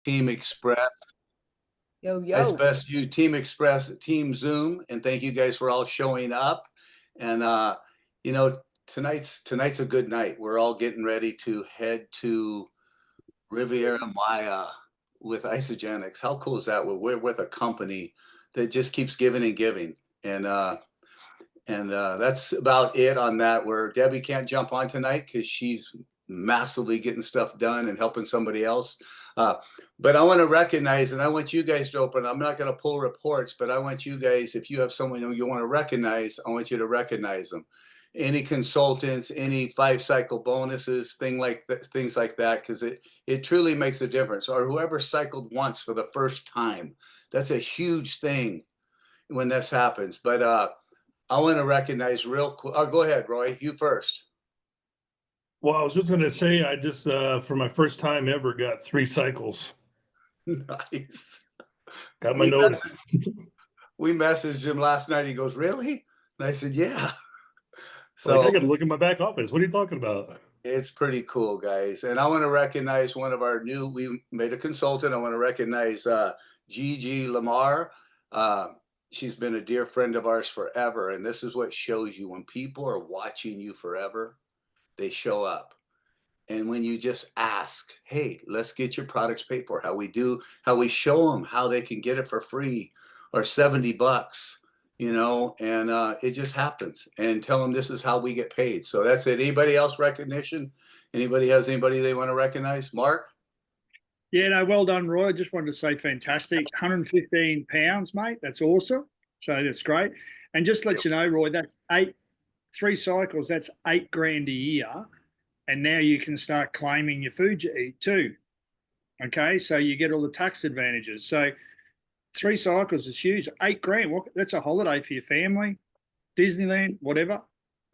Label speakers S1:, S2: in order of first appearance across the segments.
S1: Team Express.
S2: Yo,
S1: Guys,
S2: yo.
S1: best you Team Express, Team Zoom, and thank you guys for all showing up. And you know, tonight's a good night. We're all getting ready to head to Riviera Maya with Isogenics. How cool is that? We're with a company that just keeps giving and giving. And that's about it on that. Where Debbie can't jump on tonight because she's massively getting stuff done and helping somebody else. Uh, but I want to recognize, and I want you guys to open. I'm not going to pull reports, but I want you guys, if you have someone who you want to recognize, I want you to recognize them. Any consultants, any 5-cycle bonuses, things like that, because it truly makes a difference. Or whoever cycled once for the first time, that's a huge thing when this happens. But I want to recognize real quick. Oh, go ahead, Roy. You first.
S3: Well, I was just going to say, I just, for my first time ever, got 3 cycles.
S1: Nice.
S3: Got my notice.
S1: We messaged him last night. He goes, "Really?" And I said, "Yeah."
S3: So like, I
S1: So
S3: got to look in my back office. What are you talking about?
S1: it's pretty cool, guys. And I want to recognize one of our we made a consultant. I want to recognize Gigi Lamar. Uh, she's been a dear friend of ours forever. And this is what shows you when people are watching you forever, they show up. And when you just ask, hey, let's get your products paid for, how we show them how they can get it for free or $70, and it just happens. And tell them this is how we get paid. So that's it. Anybody else recognition? Anybody has anybody they want to recognize? Mark?
S4: Yeah, no, well done, Roy. I just wanted to say fantastic. 115 pounds, mate. That's awesome. So that's great. And just let you know, Roy, that's 3 cycles. That's $8,000 a year. And now you can start claiming your food you eat too. Okay, so you get all the tax advantages. So 3 cycles is huge. $8,000. That's a holiday for your family, Disneyland, whatever.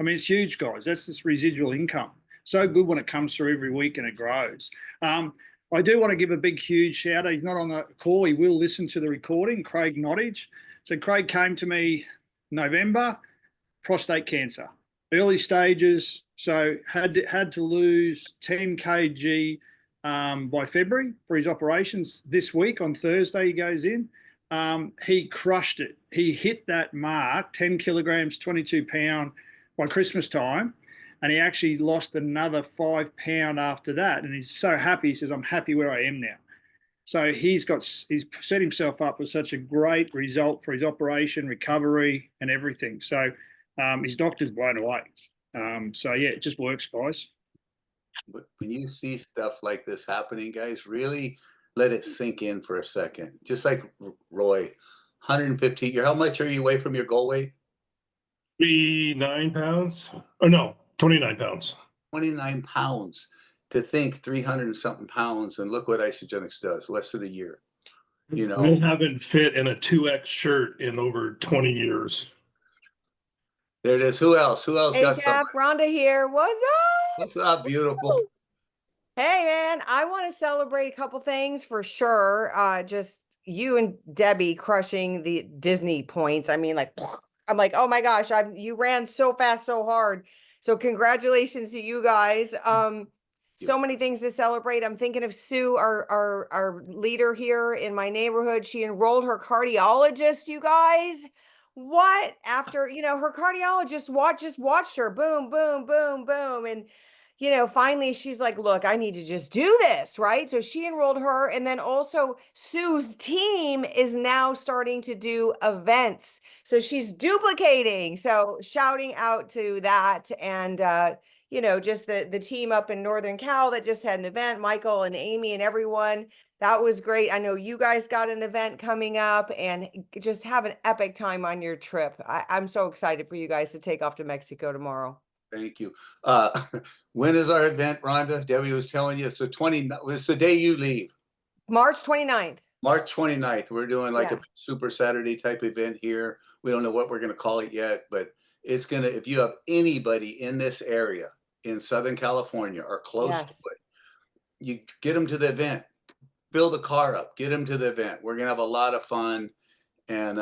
S4: I mean, it's huge, guys. That's this residual income. So good when it comes through every week and it grows. I do want to give a big, huge shout out. He's not on the call. He will listen to the recording. Craig Nottage. So Craig came to me November, prostate cancer, early stages. So had to lose 10 kg by February for his operations. This week on Thursday he goes in. He crushed it. He hit that mark, 10 kilograms, 22 pound by Christmas time. And he actually lost another 5 pound after that. And he's so happy. He says, I'm happy where I am now. So he's set himself up with such a great result for his operation, recovery, and everything. So his doctor's blown away. So yeah, it just works, guys.
S1: But when you see stuff like this happening, guys, really let it sink in for a second. Just like Roy, 115. How much are you away from your goal weight?
S3: 39 pounds. Oh, no, 29 pounds.
S1: 29 pounds. To think 300 and something pounds, and look what Isogenics does, less than a year.
S3: I haven't fit in a 2X shirt in over 20 years.
S1: There it is. Who else? Who else got something?
S2: Rhonda here. What's up?
S1: What's up, beautiful?
S2: Hey, man. I want to celebrate a couple things for sure. Just you and Debbie crushing the Disney points. I mean, I'm like, oh my gosh, you ran so fast, so hard. So congratulations to you guys. So many things to celebrate. I'm thinking of Sue, our leader here in my neighborhood. She enrolled her cardiologist, you guys. What? After, her cardiologist just watched her. Boom, boom, boom, boom. And, finally she's like, look, I need to just do this, right? So she enrolled her. And then also Sue's team is now starting to do events. So she's duplicating. So shouting out to that. And, just the team up in Northern Cal that just had an event, Michael and Amy and everyone. That was great. I know you guys got an event coming up, and just have an epic time on your trip. I'm so excited for you guys to take off to Mexico tomorrow.
S1: Thank you. When is our event, Rhonda? Debbie was telling you. So it's the day you leave.
S2: March 29th.
S1: March 29th. We're doing a Super Saturday type event here. We don't know what we're going to call it yet, but it's going to, if you have anybody in this area in Southern California or close to it, you get them to the event, build a car up, get them to the event. We're going to have a lot of fun, and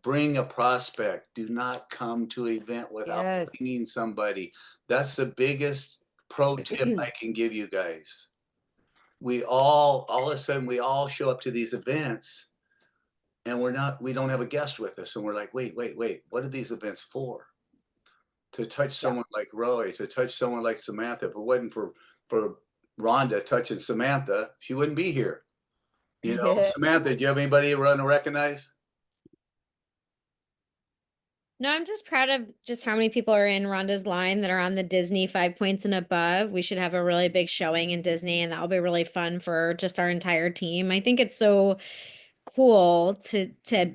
S1: bring a prospect. Do not come to an event without bringing somebody. That's the biggest pro tip I can give you guys. we all of a sudden, we all show up to these events and we don't have a guest with us. And we're like, wait, what are these events for? To touch
S2: Yeah.
S1: someone like Roy, to touch someone like Samantha. If it wasn't for Rhonda touching Samantha, she wouldn't be here. You know, Samantha, do you have anybody you want to recognize?
S5: No, I'm just proud of just how many people are in Rhonda's line that are on the Disney 5 points and above. We should have a really big showing in Disney, and that'll be really fun for just our entire team. I think it's so cool to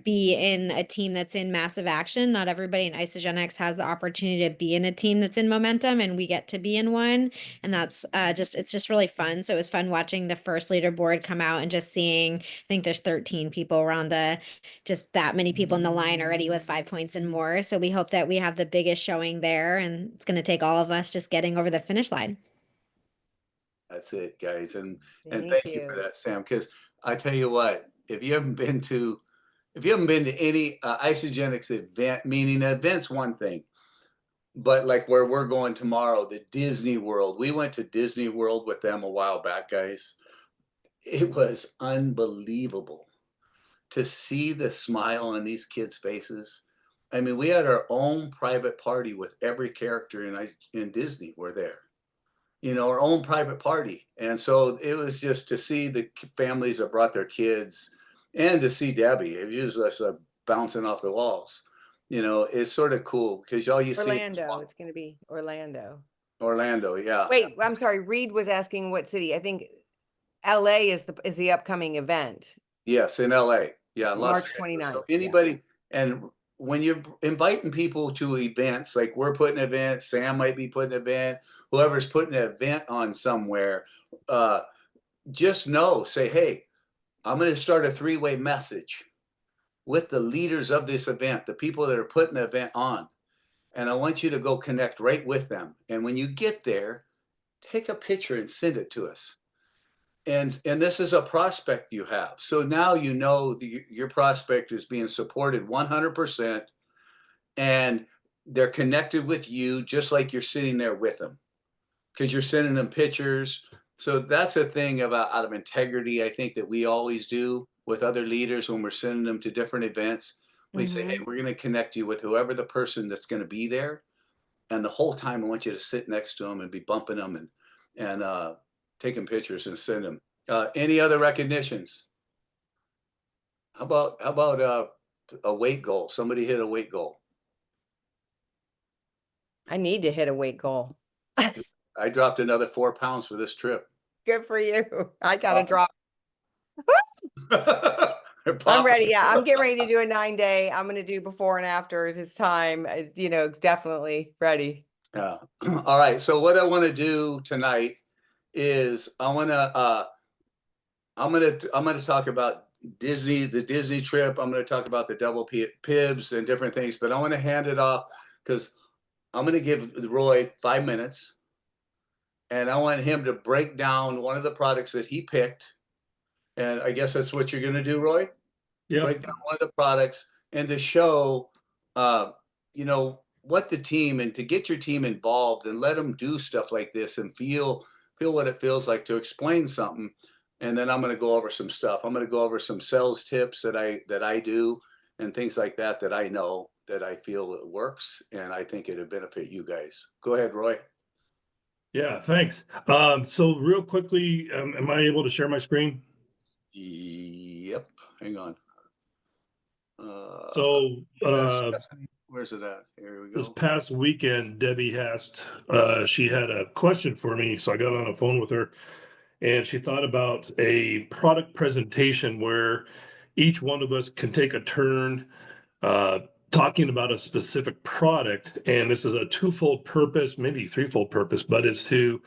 S5: be in a team that's in massive action. Not everybody in Isogenics has the opportunity to be in a team that's in momentum, and we get to be in one. And that's it's just really fun. So it was fun watching the first leaderboard come out and just seeing, I think there's 13 people, Rhonda, just that many people in the line already with 5 points and more. So we hope that we have the biggest showing there, and it's going to take all of us just getting over the finish line.
S1: That's it, guys. And
S2: Thank
S1: thank you for
S2: you.
S1: that, Sam, because I tell you what, if you haven't been to any Isogenics event, meaning an event's one thing, but like where we're going tomorrow, the Disney World, we went to Disney World with them a while back, guys. It was unbelievable to see the smile on these kids' faces. I mean, we had our own private party with every character in Disney were there. You know, our own private party. And so it was just to see the families that brought their kids and to see Debbie. It was just bouncing off the walls. You know, it's sort of cool because all you see
S2: Orlando. It's going to be Orlando.
S1: Orlando, yeah.
S2: Wait, I'm sorry. Reed was asking what city. I think LA is the upcoming event.
S1: Yes, in LA. Yeah, in Los
S2: March
S1: Angeles.
S2: 29th.
S1: So
S2: Yeah.
S1: anybody, and when you're inviting people to events, like we're putting an event, Sam might be putting an event, whoever's putting an event on somewhere, just know, say, hey, I'm going to start a three-way message with the leaders of this event, the people that are putting the event on. And I want you to go connect right with them. And when you get there, take a picture and send it to us. And this is a prospect you have. So now you know your prospect is being supported 100%, and they're connected with you just like you're sitting there with them because you're sending them pictures. So that's a thing about out of integrity, I think, that we always do with other leaders when we're sending them to different events. We say, hey, we're going to connect you with whoever the person that's going to be there. And the whole time I want you to sit next to them and be bumping them and taking pictures and send them. Any other recognitions? How about a weight goal? Somebody hit a weight goal.
S2: I need to hit a weight goal.
S1: I dropped another 4 pounds for this trip.
S2: Good for you. I got to drop.
S1: I'm
S2: I'm ready. Yeah, I'm getting ready to do a 9-day. I'm going to do before and afters. It's time. You know, definitely ready.
S1: Yeah. All right. So what I want to do tonight is I'm gonna talk about Disney, the Disney trip. I'm gonna talk about the double pibs and different things, but I want to hand it off because I'm gonna give Roy 5 minutes, and I want him to break down one of the products that he picked. And I guess that's what you're gonna do, Roy.
S3: Yeah.
S1: Break down one of the products and to show, you know, what the team and to get your team involved and let them do stuff like this and feel what it feels like to explain something. And then I'm going to go over some stuff. I'm going to go over some sales tips that I do and things like that that I know that I feel it works and I think it'll benefit you guys. Go ahead, Roy.
S3: Yeah, thanks. So real quickly, am I able to share my screen?
S1: Yep. Hang on.
S3: So
S1: Where's it at? Here we
S3: this
S1: go.
S3: past weekend, Debbie asked, she had a question for me. So I got on the phone with her and she thought about a product presentation where each one of us can take a turn talking about a specific product. And this is a twofold purpose, maybe threefold purpose, but it's to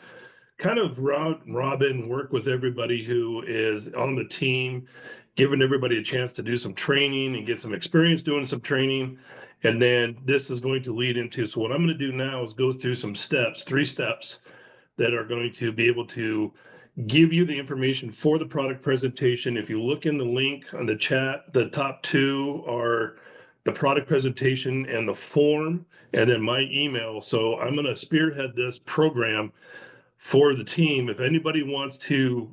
S3: kind of Robin work with everybody who is on the team, giving everybody a chance to do some training and get some experience doing some training. And then this is going to lead into, so what I'm going to do now is go through some steps, 3 steps that are going to be able to give you the information for the product presentation. If you look in the link on the chat, the top 2 are the product presentation and the form, and then my email. So I'm going to spearhead this program for the team. If anybody wants to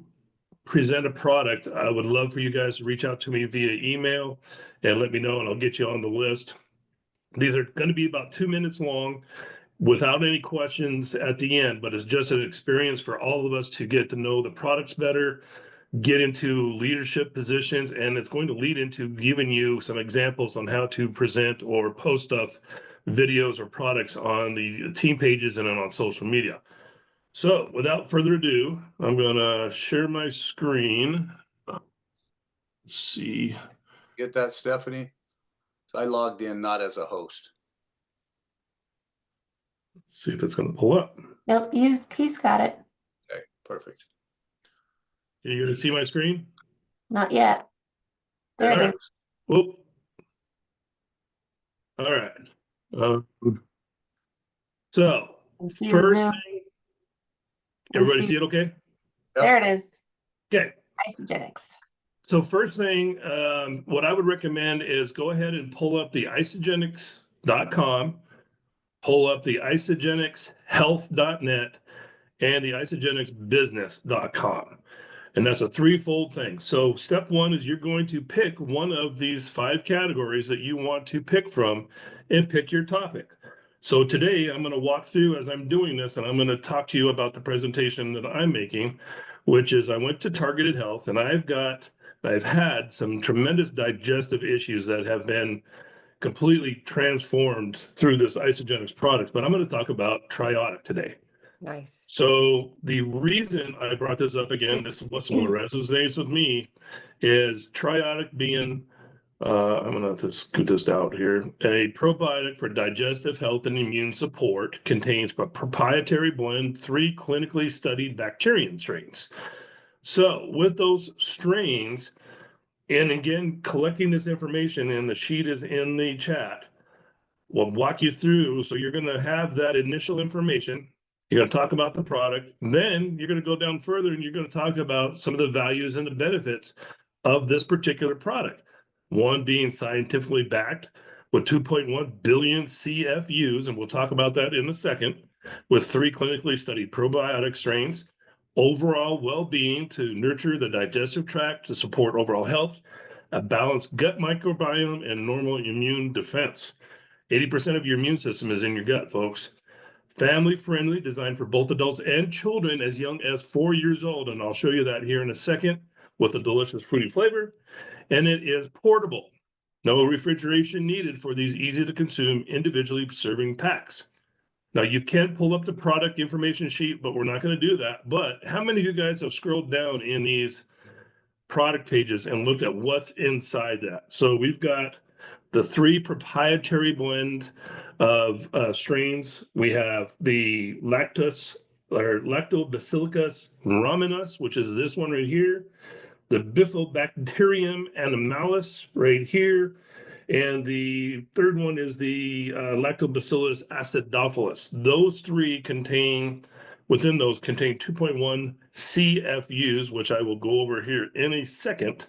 S3: present a product, I would love for you guys to reach out to me via email and let me know, and I'll get you on the list. These are going to be about 2 minutes long without any questions at the end, but it's just an experience for all of us to get to know the products better, get into leadership positions, and it's going to lead into giving you some examples on how to present or post stuff, videos or products on the team pages and then on social media. So without further ado, I'm going to share my screen. Let's see.
S1: Get that, Stephanie? So I logged in not as a host.
S3: See if it's going to pull up.
S6: Nope, he's got it.
S1: Okay, perfect.
S3: Are you going to see my screen?
S6: Not yet. There
S3: All
S6: it
S3: right.
S6: is.
S3: Whoop. All right. So
S6: You see the
S3: first
S6: zoom?
S3: thing,
S6: We
S3: everybody
S6: see-
S3: see it okay?
S6: There it is.
S3: Okay.
S6: Isogenics.
S3: So first thing, what I would recommend is go ahead and pull up the isogenics.com, pull up the isogenicshealth.net, and the isogenicsbusiness.com. And that's a threefold thing. So step one is you're going to pick one of these 5 categories that you want to pick from and pick your topic. So today I'm going to walk through as I'm doing this, and I'm going to talk to you about the presentation that I'm making, which is I went to Targeted Health, and I've had some tremendous digestive issues that have been completely transformed through this Isogenics product. But I'm going to talk about Triotic today.
S2: Nice.
S3: So the reason I brought this up again, this is what resonates with me, is Triotic being, I'm gonna have to scoot this out here, a probiotic for digestive health and immune support, contains a proprietary blend, 3 clinically studied bacterium strains. So with those strains, and again, collecting this information, and the sheet is in the chat, we'll walk you through. So you're going to have that initial information. You're going to talk about the product. Then you're going to go down further and you're going to talk about some of the values and the benefits of this particular product. One being scientifically backed with 2.1 billion CFUs, and we'll talk about that in a second, with 3 clinically studied probiotic strains, overall well-being to nurture the digestive tract to support overall health, a balanced gut microbiome, and normal immune defense. 80% of your immune system is in your gut, folks. Family friendly, designed for both adults and children as young as 4 years old. And I'll show you that here in a second with a delicious fruity flavor. And it is portable. No refrigeration needed for these easy to consume individually serving packs. Now you can pull up the product information sheet, but we're not going to do that. But how many of you guys have scrolled down in these product pages and looked at what's inside that? So we've got the 3 proprietary blend of strains. We have the Lactobacillus rhamnosus, which is this one right here, the Bifidobacterium animalis right here, and the third one is the Lactobacillus acidophilus. Those 3 contain 2.1 CFUs, which I will go over here in a second.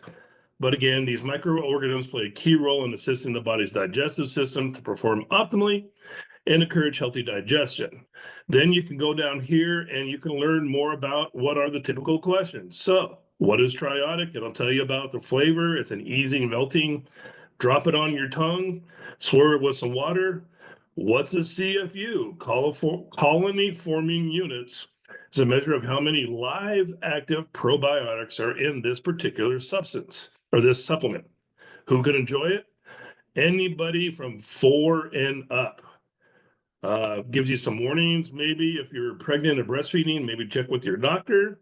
S3: But again, these microorganisms play a key role in assisting the body's digestive system to perform optimally and encourage healthy digestion. Then you can go down here and you can learn more about what are the typical questions. So what is Triotic? It'll tell you about the flavor. It's an easy melting. Drop it on your tongue, swirl it with some water. What's a CFU? Colony forming units. It's a measure of how many live active probiotics are in this particular substance or this supplement. Who can enjoy it? Anybody from 4 and up. Gives you some warnings, maybe if you're pregnant or breastfeeding, maybe check with your doctor.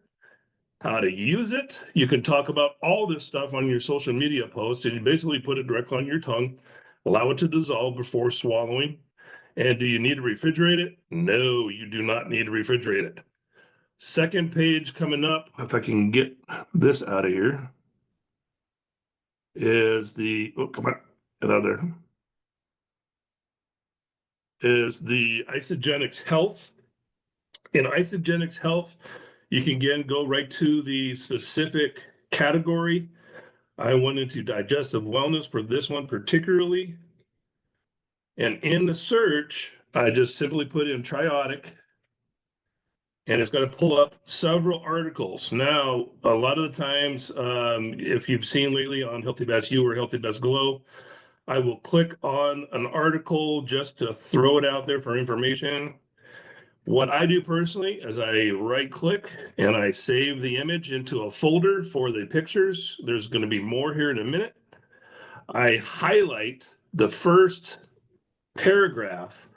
S3: How to use it. You can talk about all this stuff on your social media posts, and you basically put it directly on your tongue, allow it to dissolve before swallowing. And do you need to refrigerate it? No, you do not need to refrigerate it. Second page coming up, if I can get this out of here, is the, oh, come on, get out of there, is the Isogenics Health. In Isogenics Health, you can again go right to the specific category. I went into digestive wellness for this one particularly. And in the search, I just simply put in Triotic. and it's going to pull up several articles. Now, a lot of the times, if you've seen lately on Healthy Best You or Healthy Best Glow, I will click on an article just to throw it out there for information. What I do personally is I right click and I save the image into a folder for the pictures. There's going to be more here in a minute. I highlight the first paragraph,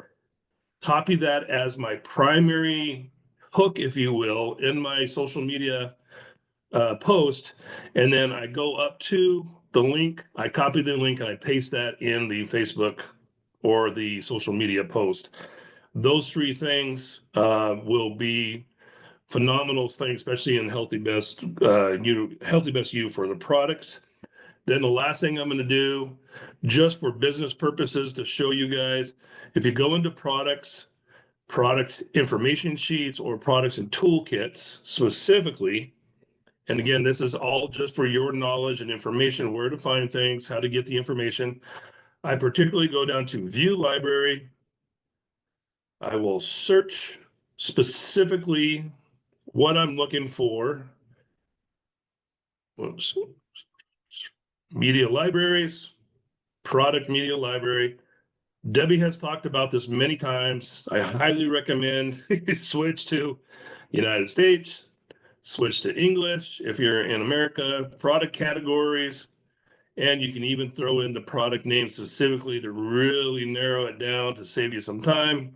S3: copy that as my primary hook, if you will, in my social media post, and then I go up to the link, I copy the link, and I paste that in the Facebook or the social media post. Those three things will be phenomenal things, especially in Healthy Best Healthy Best You for the products. Then the last thing I'm going to do, just for business purposes, to show you guys, if you go into products, product information sheets, or products and toolkits specifically, and again, this is all just for your knowledge and information, where to find things, how to get the information. I particularly go down to View Library. I will search specifically what I'm looking for. Whoops. Media libraries, product media library. Debbie has talked about this many times. I highly recommend switch to United States, switch to English if you're in America, product categories, and you can even throw in the product name specifically to really narrow it down to save you some time.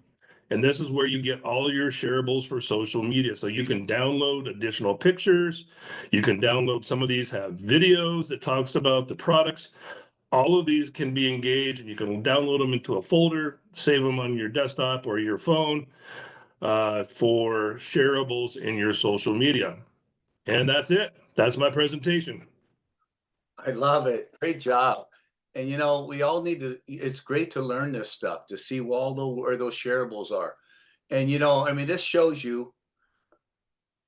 S3: And this is where you get all your shareables for social media. So you can download additional pictures. You can download, some of these have videos that talks about the products. All of these can be engaged, and you can download them into a folder, save them on your desktop or your phone for shareables in your social media. And that's it. That's my presentation.
S1: I love it. Great job. And you know, we all need to, it's great to learn this stuff, to see where those shareables are. And you know, I mean, this shows you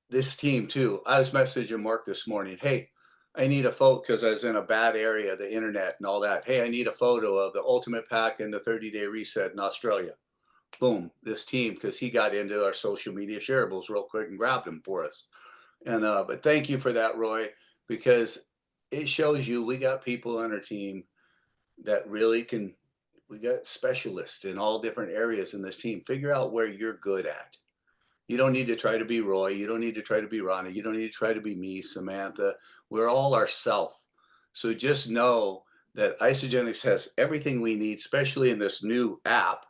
S1: this team too. I was messaging Mark this morning. Hey, I need a photo because I was in a bad area, the internet and all that. Hey, I need a photo of the ultimate pack and the 30-day reset in Australia. Boom, this team, because he got into our social media shareables real quick and grabbed them for us. And but thank you for that, Roy, because it shows you we got people on our team that really can. We got specialists in all different areas in this team. Figure out where you're good at. You don't need to try to be Roy. You don't need to try to be Ronnie. You don't need to try to be me, Samantha. We're all ourself. So just know that Isogenics has everything we need, especially in this new app.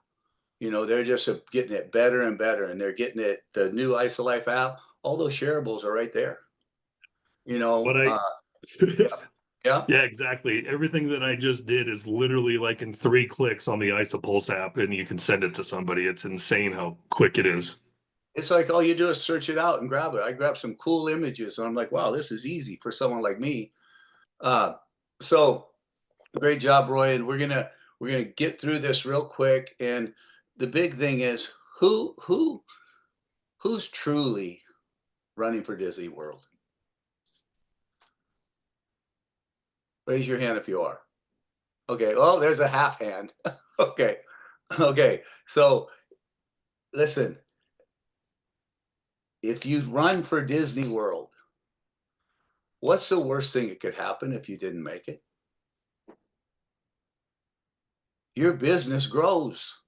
S1: You know, they're just getting it better and better, and they're getting it, the new IsoLife app, all those shareables are right there. You know,
S3: What I
S1: yeah, yeah,
S3: Yeah, exactly. Everything that I just did is literally like in 3 clicks on the IsoPulse app, and you can send it to somebody. It's insane how quick it is.
S1: it's like all you do is search it out and grab it. I grabbed some cool images, and I'm like, wow, this is easy for someone like me. Uh, so great job, Roy, and we're gonna get through this real quick. And the big thing is who's truly running for Disney World? Raise your hand if you are. Okay. Oh, there's a half hand. Okay. Okay. So listen, if you run for Disney World, what's the worst thing that could happen if you didn't make it? Your business grows.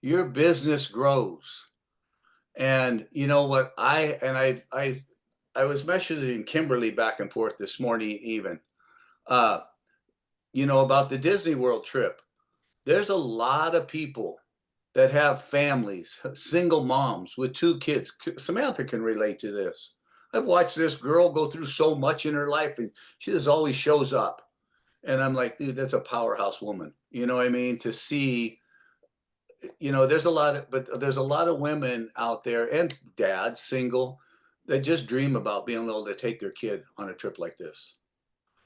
S1: Your business grows. And you know what? I was messaging Kimberly back and forth this morning, even, uh, you know, about the Disney World trip. There's a lot of people that have families, single moms with 2 kids. Samantha can relate to this. I've watched this girl go through so much in her life, and she just always shows up. And I'm like, dude, that's a powerhouse woman. You know what I mean? To see, you know, there's a lot of women out there and dads, single, that just dream about being able to take their kid on a trip like this.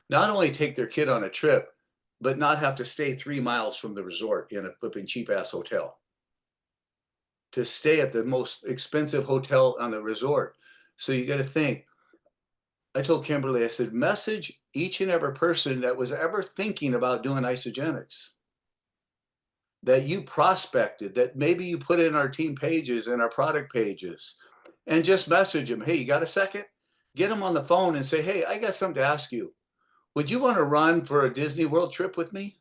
S1: Not only take their kid on a trip, but not have to stay 3 miles from the resort in a flipping cheap ass hotel, to stay at the most expensive hotel on the resort. So you got to think. I told Kimberly, I said, message each and every person that was ever thinking about doing isogenics, that you prospected, that maybe you put in our team pages and our product pages, and just message them. Hey, you got a second? Get them on the phone and say, hey, I got something to ask you. Would you want to run for a Disney World trip with me?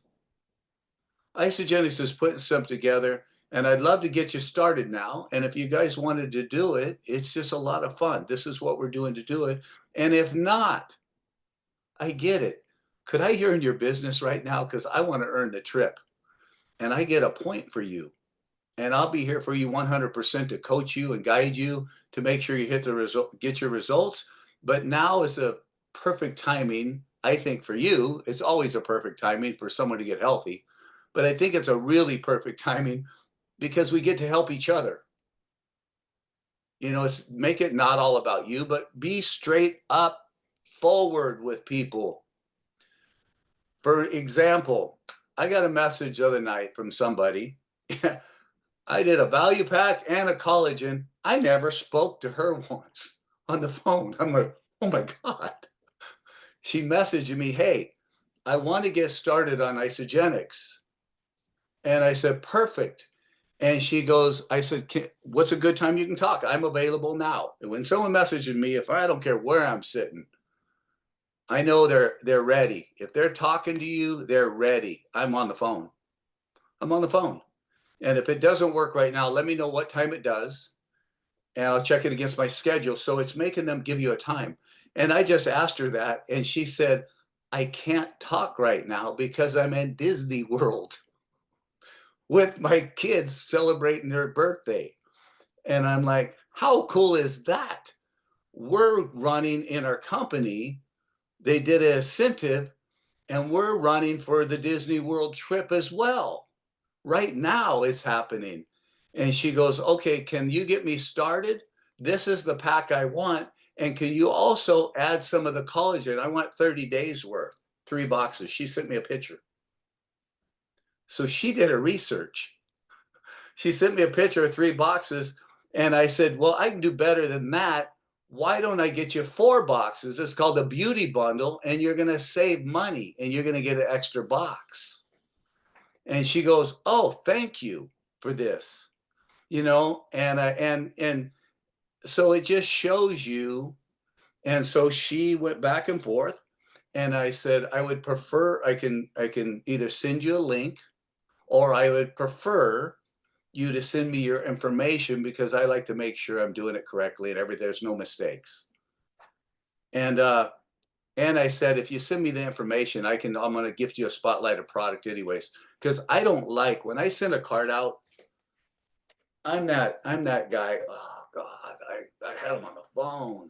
S1: Isogenics is putting something together, and I'd love to get you started now. And if you guys wanted to do it, it's just a lot of fun. This is what we're doing to do it. And if not, I get it. Could I earn your business right now? Because I want to earn the trip. And I get a point for you. And I'll be here for you 100% to coach you and guide you to make sure you hit the result, get your results. But now is a perfect timing, I think, for you. It's always a perfect timing for someone to get healthy. But I think it's a really perfect timing because we get to help each other. You know, it's make it not all about you, but be straight up forward with people. For example, I got a message the other night from somebody. I did a value pack and a collagen. I never spoke to her once on the phone. I'm like, oh my God. She messaged me, hey, I want to get started on isogenics. And I said, perfect. And she goes, I said, what's a good time you can talk? I'm available now. And when someone messages me, if I don't care where I'm sitting, I know they're ready. If they're talking to you, they're ready. I'm on the phone. I'm on the phone. And if it doesn't work right now, let me know what time it does. And I'll check it against my schedule. So it's making them give you a time. And I just asked her that. And she said, I can't talk right now because I'm in Disney World with my kids celebrating their birthday. And I'm like, how cool is that? We're running in our company. They did an incentive and we're running for the Disney World trip as well. Right now it's happening. And she goes, okay, can you get me started? This is the pack I want. And can you also add some of the collagen? I want 30 days worth, 3 boxes. She sent me a picture. So she did her research. She sent me a picture of 3 boxes. And I said, well, I can do better than that. Why don't I get you 4 boxes? It's called a beauty bundle, and you're going to save money and you're going to get an extra box. And she goes, oh, thank you for this. You know, and so it just shows you. And so she went back and forth, and I said, I would prefer, I can either send you a link, or I would prefer you to send me your information because I like to make sure I'm doing it correctly and there's no mistakes. And I said, if you send me the information, I'm going to gift you a spotlight of product anyways, because I don't like when I send a card out. I'm that guy. Oh God, I had him on the phone,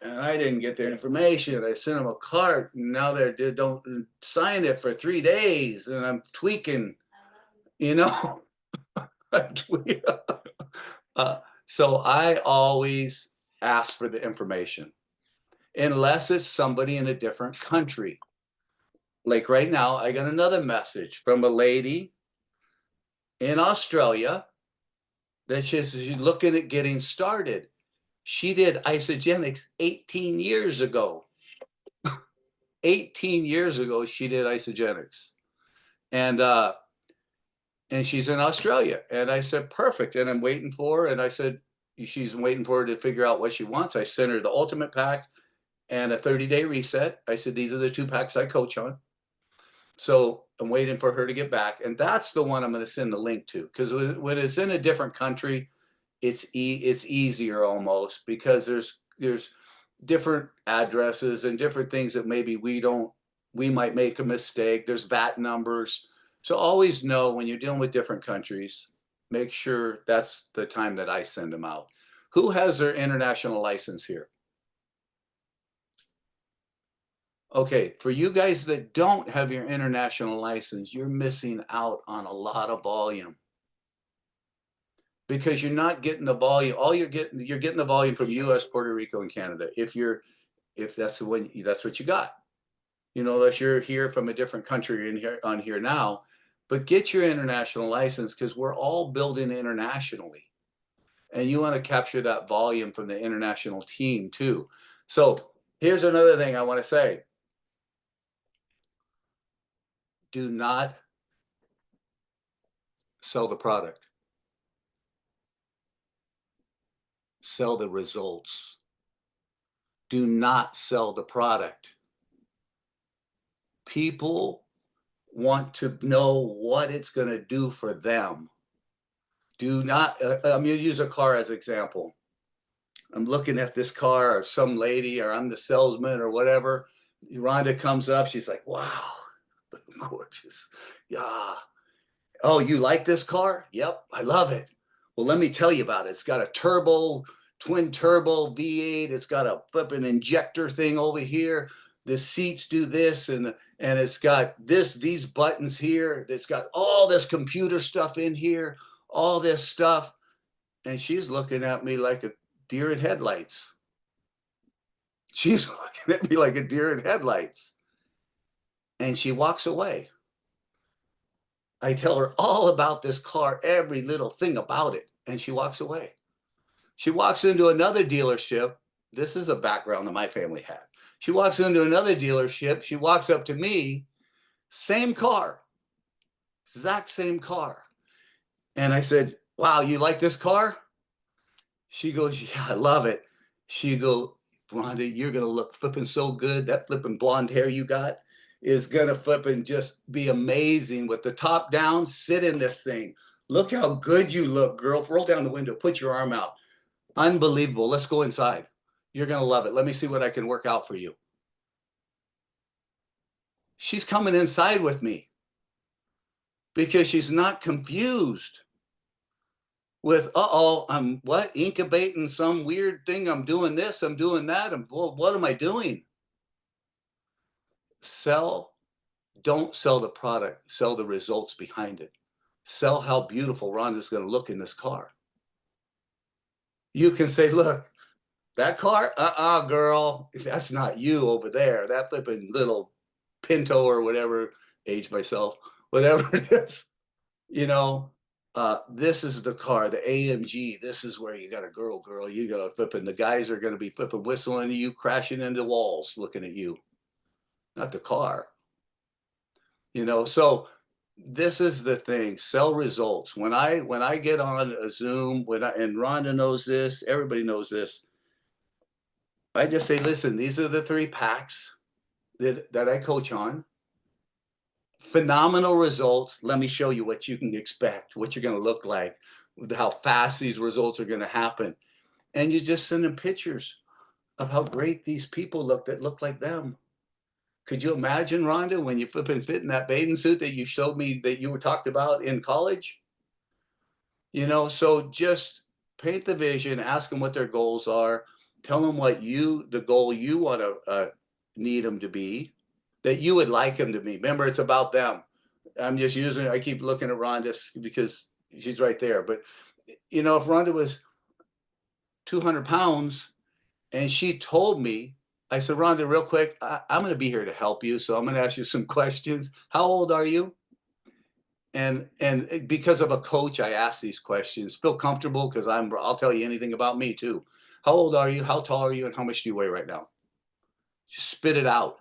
S1: and I didn't get their information. I sent them a card, and now they don't sign it for 3 days, and I'm tweaking, you know. So I always ask for the information, unless it's somebody in a different country. Like right now, I got another message from a lady in Australia that she's looking at getting started. She did isogenics 18 years ago. 18 years ago, she did isogenics. And she's in Australia. And I said, perfect. And I'm waiting for her. And I said, she's waiting for her to figure out what she wants. I sent her the ultimate pack and a 30-day reset. I said, these are the 2 packs I coach on. So I'm waiting for her to get back. And that's the one I'm going to send the link to. Because when it's in a different country, it's easier almost, because there's different addresses and different things that maybe we might make a mistake. There's VAT numbers. So always know when you're dealing with different countries, make sure that's the time that I send them out. Who has their international license here? Okay, for you guys that don't have your international license, you're missing out on a lot of volume, because you're not getting the volume. You're getting the volume from US, Puerto Rico, and Canada. If that's what you got. You know, unless you're here from a different country on here now, but get your international license, because we're all building internationally, and you want to capture that volume from the international team too. So here's another thing I want to say. Do not sell the product. sell the results. Do not sell the product. People want to know what it's going to do for them. Do not, I'm going to use a car as an example. I'm looking at this car, or some lady, or I'm the salesman or whatever. Rhonda comes up. She's like, wow, gorgeous. Yeah. Oh, you like this car? Yep, I love it. Well, let me tell you about it. It's got a twin turbo V8. It's got a flipping injector thing over here. The seats do this, and it's got these buttons here. It's got all this computer stuff in here, all this stuff. And she's looking at me like a deer in headlights. She's looking at me like a deer in headlights. And she walks away. I tell her all about this car, every little thing about it, and she walks away. She walks into another dealership. This is a background that my family had. She walks into another dealership. She walks up to me, same car, exact same car. And I said, wow, you like this car? She goes, yeah, I love it. She goes, Rhonda, you're going to look flipping so good. That flipping blonde hair you got is going to flipping just be amazing with the top down. Sit in this thing. Look how good you look, girl. Roll down the window. Put your arm out. Unbelievable. Let's go inside. You're going to love it. Let me see what I can work out for you. She's coming inside with me because she's not confused with, I'm incubating some weird thing. I'm doing this, I'm doing that. Well, what am I doing? Don't sell the product, sell the results behind it. Sell how beautiful Rhonda's going to look in this car. You can say, look, that car, girl, that's not you over there. That flipping little Pinto or whatever, age myself, whatever it is, this is the car, the AMG. This is where you got a girl, you got to flipping. The guys are going to be flipping, whistling at you, crashing into walls, looking at you, not the car. So this is the thing. Sell results. When I get on a Zoom, and Rhonda knows this, everybody knows this. I just say, listen, these are the 3 packs that I coach on. Phenomenal results. Let me show you what you can expect, what you're going to look like, how fast these results are going to happen. And you just send them pictures of how great these people look that look like them. Could you imagine, Rhonda, when you flip and fit in that bathing suit that you showed me that you were talked about in college? So just paint the vision, ask them what their goals are, tell them what the goal you want to need them to be, that you would like them to be. Remember, it's about them. I keep looking at Rhonda because she's right there. But, if Rhonda was 200 pounds and she told me, I said, Rhonda, real quick, I'm going to be here to help you. So I'm going to ask you some questions. How old are you? And because of a coach, I ask these questions. Feel comfortable because I'll tell you anything about me too. How old are you? How tall are you? And how much do you weigh right now? Just spit it out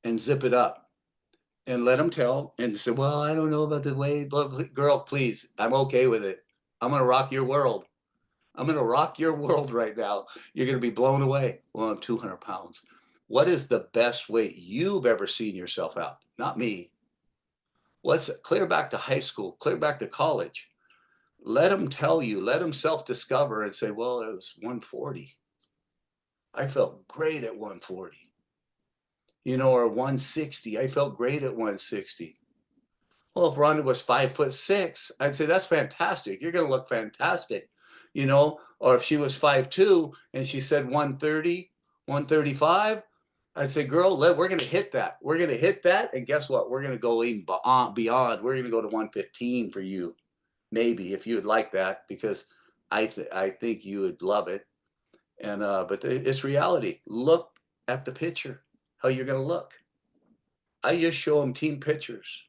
S1: and zip it up and let them tell. And say, well, I don't know about the weight. Girl, please, I'm okay with it. I'm going to rock your world. I'm going to rock your world right now. You're going to be blown away. Well, I'm 200 pounds. What is the best weight you've ever seen yourself out? Not me. Clear back to high school, clear back to college. Let them tell you, let them self-discover and say, well, it was 140. I felt great at 140. Or 160. I felt great at 160. Well, if Rhonda was 5'6", I'd say that's fantastic. You're going to look fantastic. Or if she was 5'2" and she said 130, 135, I'd say, girl, we're going to hit that. We're going to hit that. And guess what? We're going to go even beyond. We're going to go to 115 for you. Maybe if you would like that, because I think you would love it. And but it's reality. Look at the picture, how you're going to look. I just show them team pictures.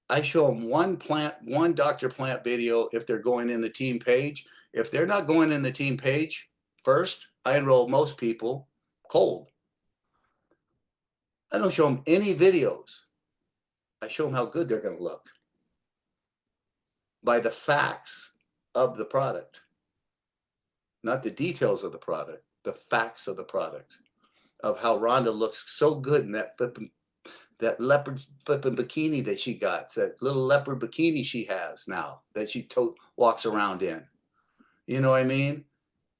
S1: I show them one Dr. Plant video if they're going in the team page. If they're not going in the team page first, I enroll most people cold. I don't show them any videos. I show them how good they're going to look by the facts of the product. not the details of the product, the facts of the product, of how Rhonda looks so good in that leopard flipping bikini that she got, that little leopard bikini she has now that she walks around in. You know what I mean?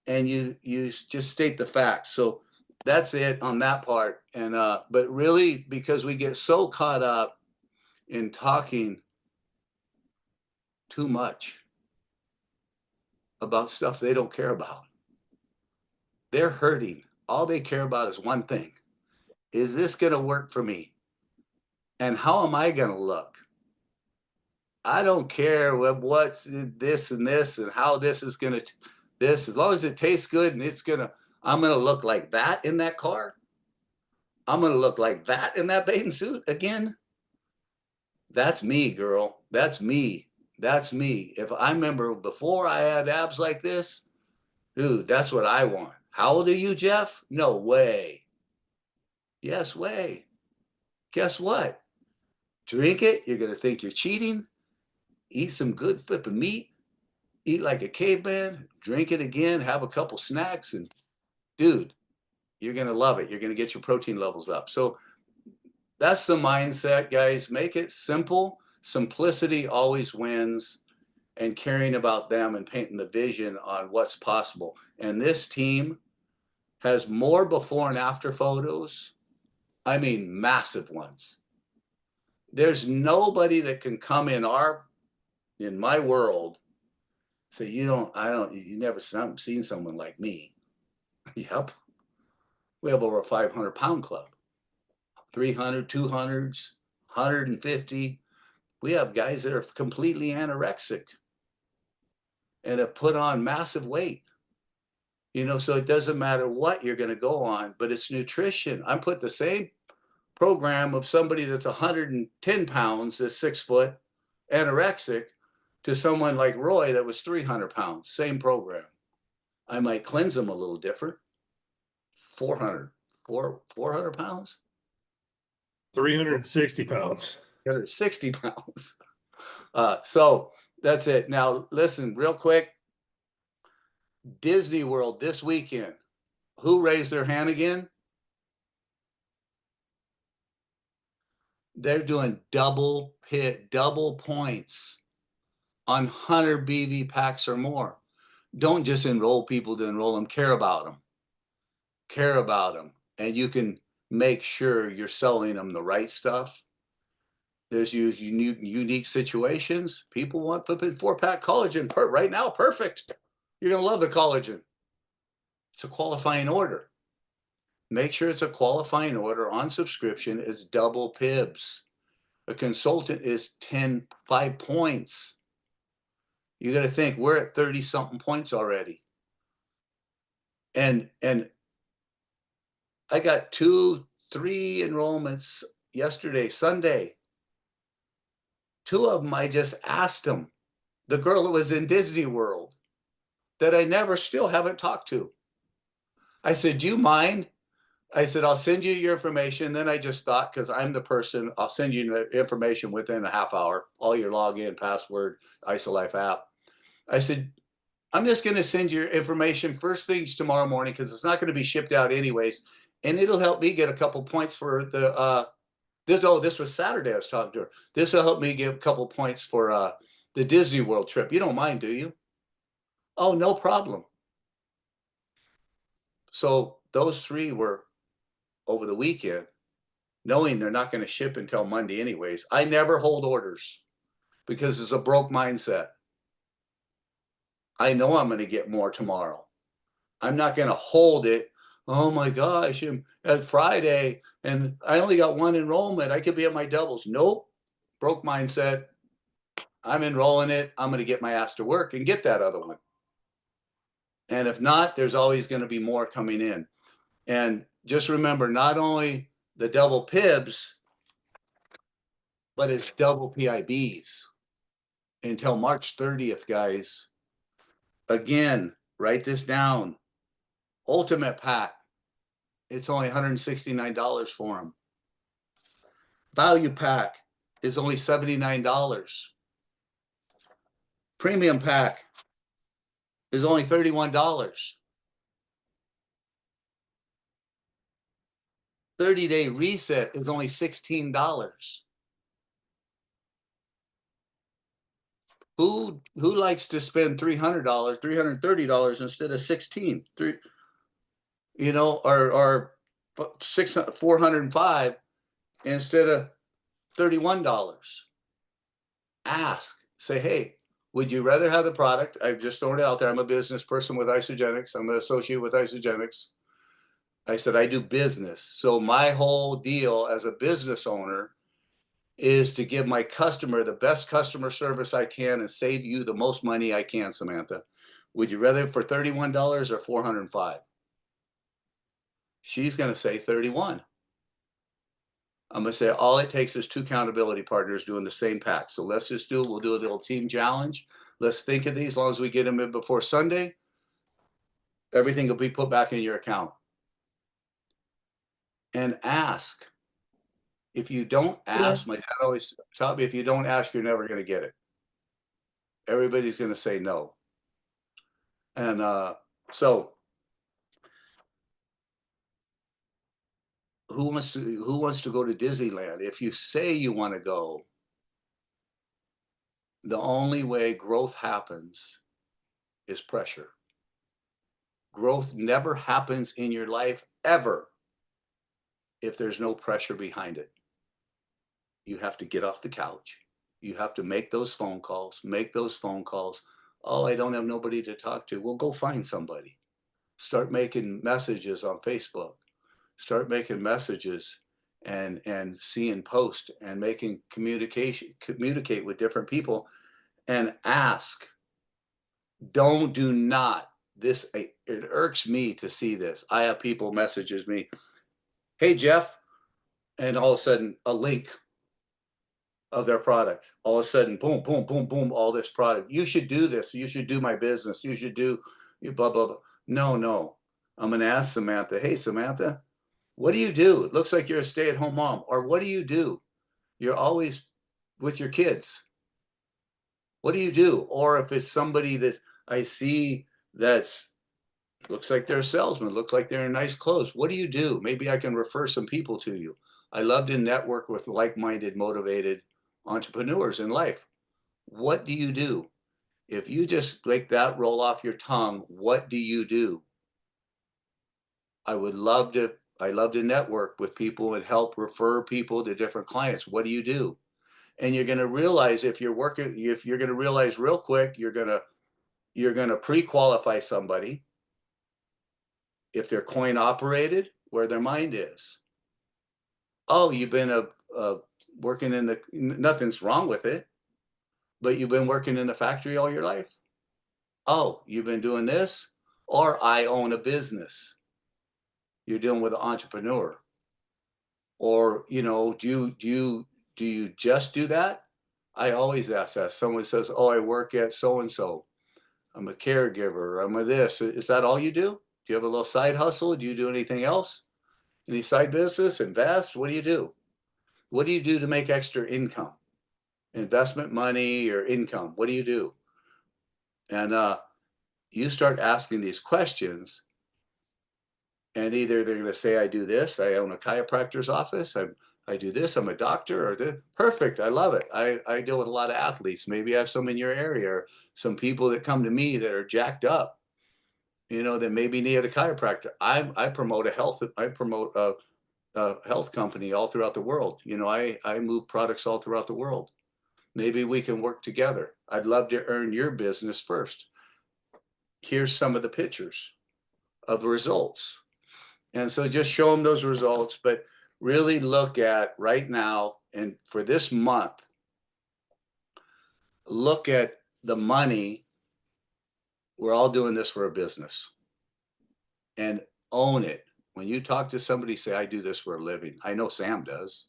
S1: And you just state the facts. So that's it on that part. And but really, because we get so caught up in talking too much about stuff they don't care about. They're hurting. All they care about is one thing. Is this going to work for me? And how am I going to look? I don't care what's this and this and how this is going to this, as long as it tastes good and I'm going to look like that in that car. I'm going to look like that in that bathing suit again. That's me, girl. That's me. That's me. If I remember before I had abs like this, dude, that's what I want. How old are you, Jeff? No way. Yes, way. Guess what? Drink it. You're going to think you're cheating. Eat some good flipping meat. Eat like a caveman. Drink it again. Have a couple snacks. And dude, you're going to love it. You're going to get your protein levels up. So that's the mindset, guys. Make it simple. Simplicity always wins, and caring about them and painting the vision on what's possible. And this team has more before and after photos. I mean, massive ones. There's nobody that can come in my world, say, you never seen someone like me. Yep. We have over a 500-pound club, 300, 200s, 150. We have guys that are completely anorexic and have put on massive weight. So it doesn't matter what you're going to go on, but it's nutrition. I'm put the same program of somebody that's 110 pounds, that's 6 foot, anorexic, to someone like Roy that was 300 pounds, same program. I might cleanse them a little different. 400 pounds?
S3: 360 pounds.
S1: 360 pounds. So that's it. Now, listen, real quick. Disney World this weekend. Who raised their hand again? They're doing double points on 100 BV packs or more. Don't just enroll people to enroll them. Care about them. Care about them. And you can make sure you're selling them the right stuff. There's unique situations. People want 4-pack collagen right now. Perfect. You're going to love the collagen. It's a qualifying order. Make sure it's a qualifying order on subscription. It's double PIBs. A consultant is 5 points. You got to think we're at 30 something points already. And I got 3 enrollments yesterday, Sunday. 2 of them, I just asked them. The girl that was in Disney World that I still haven't talked to. I said, do you mind? I said, I'll send you your information. Then I just thought, because I'm the person, I'll send you the information within a half hour, all your login, password, IsoLife app. I said, I'm just going to send your information first things tomorrow morning, because it's not going to be shipped out anyways. And it'll help me get a couple points for this was Saturday I was talking to her. This will help me get a couple points for the Disney World trip. You don't mind, do you? Oh, no problem. So those 3 were over the weekend, knowing they're not going to ship until Monday anyways. I never hold orders because it's a broke mindset. I know I'm going to get more tomorrow. I'm not going to hold it. Oh my gosh, it's Friday and I only got 1 enrollment. I could be at my doubles. Nope. Broke mindset. I'm enrolling it. I'm going to get my ass to work and get that other one. And if not, there's always going to be more coming in. And just remember, not only the double PIBs, but it's double PIBs until March 30th, guys. Again, write this down. Ultimate Pack. It's only $169 for them. Value Pack is only $79. Premium Pack, is only $31. 30-day reset is only $16. Who likes to spend $300, $330 instead of 16? You know, or 405 instead of $31. Ask, say, hey, would you rather have the product? I've just thrown it out there. I'm a business person with Isogenics. I'm an associate with Isogenics. I said, I do business. So my whole deal as a business owner is to give my customer the best customer service I can and save you the most money I can, Samantha. Would you rather for $31 or 405? She's going to say 31. I'm going to say all it takes is 2 accountability partners doing the same pack. So let's just do it. We'll do a little team challenge. Let's think of these. As long as we get them in before Sunday, everything will be put back in your account. And ask. If you don't ask, my dad always taught me, if you don't ask, you're never going to get it. Everybody's going to say no. And so who wants to go to Disneyland? If you say you want to go, the only way growth happens is pressure. Growth never happens in your life ever if there's no pressure behind it. You have to get off the couch. You have to make those phone calls, Oh, I don't have nobody to talk to. Well, go find somebody. Start making messages on Facebook. Start making messages and seeing posts and making communicate with different people and ask. Do not, it irks me to see this. I have people messages me, hey, Jeff, and all of a sudden a link of their product. All of a sudden, boom, boom, boom, boom, all this product. You should do this. You should do my business. You should do blah, blah, blah. No. I'm going to ask Samantha, hey, Samantha, what do you do? It looks like you're a stay-at-home mom. Or what do you do? You're always with your kids. What do you do? Or if it's somebody that I see that's looks like they're a salesman, looks like they're in nice clothes. What do you do? Maybe I can refer some people to you. I love to network with like-minded, motivated entrepreneurs in life. What do you do? If you just make that roll off your tongue, what do you do? I love to network with people and help refer people to different clients. What do you do? And you're going to realize if you're going to realize real quick, you're going to pre-qualify somebody if they're coin operated, where their mind is. Oh, you've been working in nothing's wrong with it, but you've been working in the factory all your life. Oh, you've been doing this, or I own a business. You're dealing with an entrepreneur. Or, do you just do that? I always ask that. Someone says, oh, I work at so-and-so. I'm a caregiver. I'm a this. Is that all you do? Do you have a little side hustle? Do you do anything else? Any side business? Invest? What do you do? What do you do to make extra income? Investment money or income? What do you do? And you start asking these questions, and either they're going to say, I do this, I own a chiropractor's office, I do this, I'm a doctor, or this. Perfect, I love it. I deal with a lot of athletes. Maybe I have some in your area, or some people that come to me that are jacked up, that maybe need a chiropractor. I promote a health company all throughout the world. I move products all throughout the world. Maybe we can work together. I'd love to earn your business first. Here's some of the pictures of the results. And so just show them those results, but really look at right now, and for this month, look at the money. We're all doing this for a business, and own it. When you talk to somebody, say, I do this for a living. I know Sam does.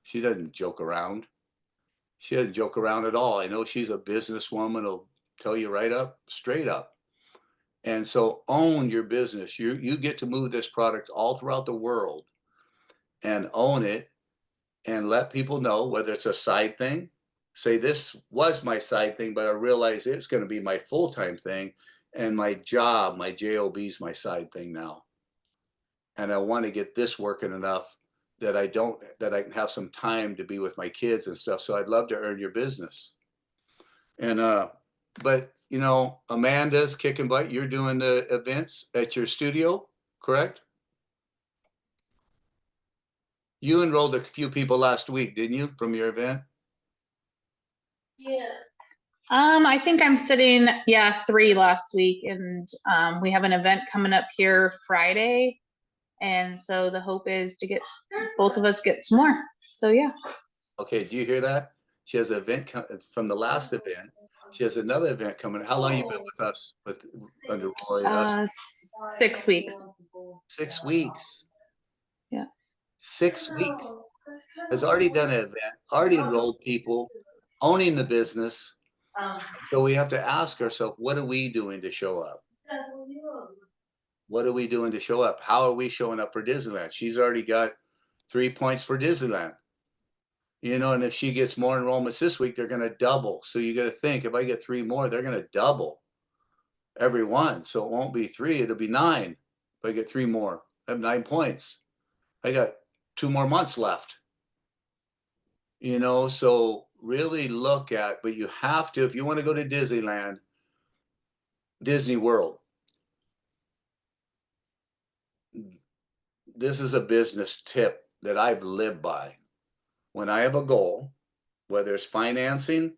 S1: She doesn't joke around. She doesn't joke around at all. I know she's a businesswoman, will tell you right up, straight up. And so own your business. You get to move this product all throughout the world and own it, and let people know, whether it's a side thing, say this was my side thing, but I realize it's going to be my full-time thing. And my job, my job is my side thing now. And I want to get this working enough that I can have some time to be with my kids and stuff. So I'd love to earn your business. And but you know, Amanda's kicking butt. You're doing the events at your studio, correct? You enrolled a few people last week, didn't you, from your event?
S7: I think I'm sitting, 3 last week, and we have an event coming up here Friday. And so the hope is to get both of us get some more. So yeah.
S1: Okay, do you hear that? She has an event from the last event. She has another event coming. How long you been with us under Roy?
S7: 6 weeks.
S1: 6 weeks.
S7: Yeah.
S1: 6 weeks. Has already done an event, already enrolled people, owning the business. So we have to ask ourselves, what are we doing to show up? What are we doing to show up? How are we showing up for Disneyland? She's already got 3 points for Disneyland. You know, and if she gets more enrollments this week, they're going to double. So you got to think, if I get 3 more, they're going to double every one. So it won't be 3, it'll be 9. If I get 3 more, I have 9 points. I got 2 more months left. You know, so really look at, but you have to, if you want to go to Disneyland, Disney World, this is a business tip that I've lived by. When I have a goal, whether it's financing,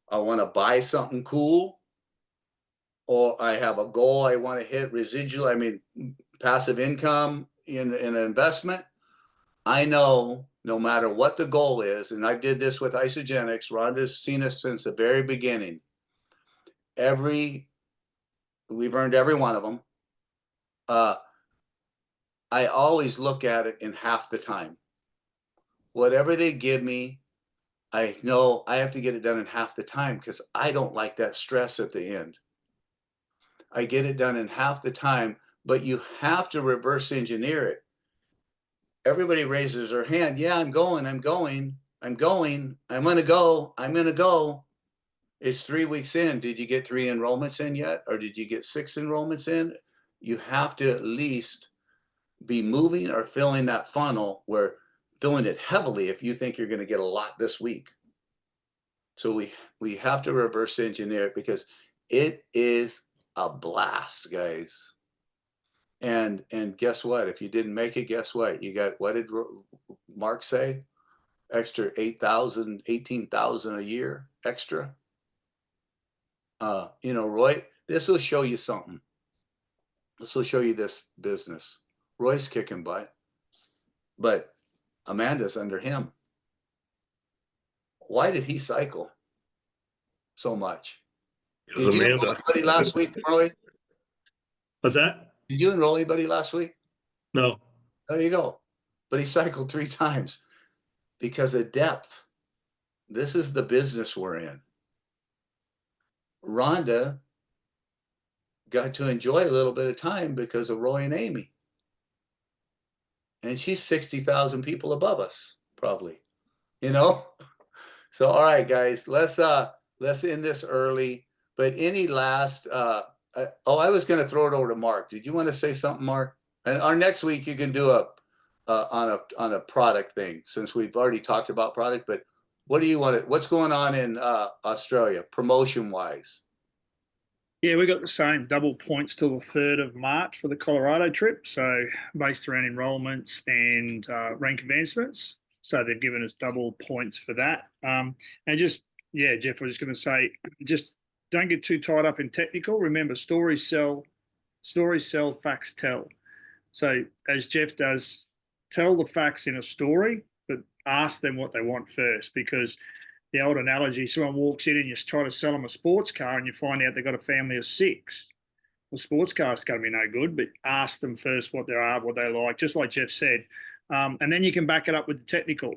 S1: I want to buy something cool, or I have a goal I want to hit residual, passive income in an investment, I know no matter what the goal is, and I did this with Isogenics, Rhonda's seen us since the very beginning. We've earned every one of them. I always look at it in half the time. Whatever they give me, I know I have to get it done in half the time because I don't like that stress at the end. I get it done in half the time, but you have to reverse engineer it. Everybody raises their hand. Yeah, I'm going. I'm going to go. I'm going to go. It's 3 weeks in. Did you get 3 enrollments in yet? Or did you get 6 enrollments in? You have to at least be moving or filling that funnel, where filling it heavily if you think you're going to get a lot this week. So we have to reverse engineer it because it is a blast, guys. And guess what? If you didn't make it, guess what? You got, what did Mark say? Extra 8,000, 18,000 a year extra. You know, Roy, this will show you something. This will show you this business. Roy's kicking butt, but Amanda's under him. Why did he cycle so much?
S3: Because
S1: Did you enroll
S3: Amanda.
S1: anybody last week, Roy?
S3: What's that?
S1: Did you enroll anybody last week?
S3: No.
S1: There you go. But he cycled 3 times because of depth. This is the business we're in. Rhonda got to enjoy a little bit of time because of Roy and Amy. And she's 60,000 people above us, probably, you know? So, all right, guys, let's end this early. But any last, I was going to throw it over to Mark. Did you want to say something, Mark? And our next week, you can do on a product thing, since we've already talked about product, but what do you want to, what's going on in Australia, promotion wise?
S4: Yeah, we got the same double points till the 3rd of March for the Colorado trip. So based around enrollments and rank advancements. So they've given us double points for that. And just, yeah, Jeff, I was just going to say, just don't get too tied up in technical. Remember, stories sell, facts tell. So as Jeff does, tell the facts in a story, but ask them what they want first, because the old analogy, someone walks in and you try to sell them a sports car and you find out they've got a family of 6. The sports car's going to be no good, but ask them first what they are, what they like, just like Jeff said. And then you can back it up with the technical.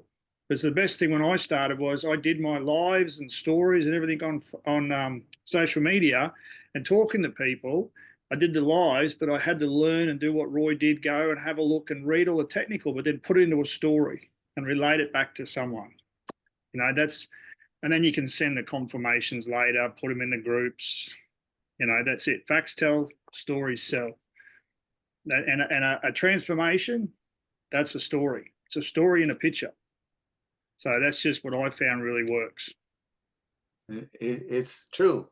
S4: Because the best thing when I started was I did my lives and stories and everything on social media and talking to people. I did the lives, but I had to learn and do what Roy did, go and have a look and read all the technical, but then put it into a story and relate it back to someone. You know, and then you can send the confirmations later, put them in the groups, You know, that's it. Facts tell, stories sell. And a transformation, that's a story. It's a story in a picture. So that's just what I found really works.
S1: It's true.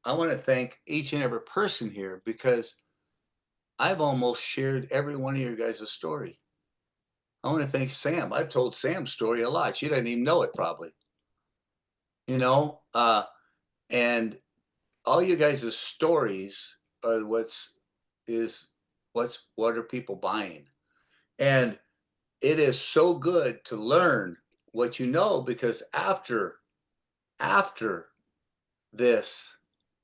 S1: I want to thank each and every person here because I've almost shared every one of your guys' story. I want to thank Sam. I've told Sam's story a lot. She doesn't even know it probably. You know, and all you guys' stories are what are people buying? And it is so good to learn what you know because after this,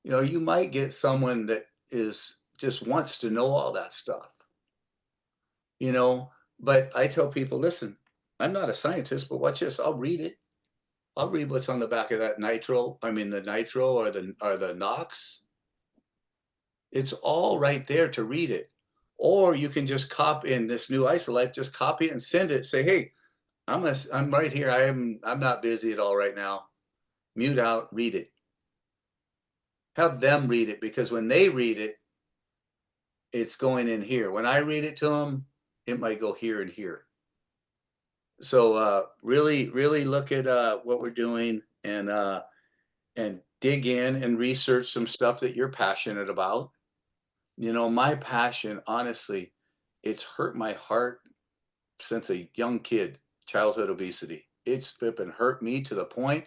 S1: you know, you might get someone that is just wants to know all that stuff. You know, but I tell people, listen, I'm not a scientist, but watch this. I'll read it. I'll read what's on the back of that the nitro or the NOx. It's all right there to read it. Or you can just copy in this new Isolite, just copy it and send it. Say, hey, I'm right here. I'm not busy at all right now. Mute out, read it. Have them read it because when they read it, it's going in here. When I read it to them, it might go here and here. So really, really look at what we're doing and dig in and research some stuff that you're passionate about. You know, my passion, honestly, it's hurt my heart since a young kid, childhood obesity. It's flipping hurt me to the point.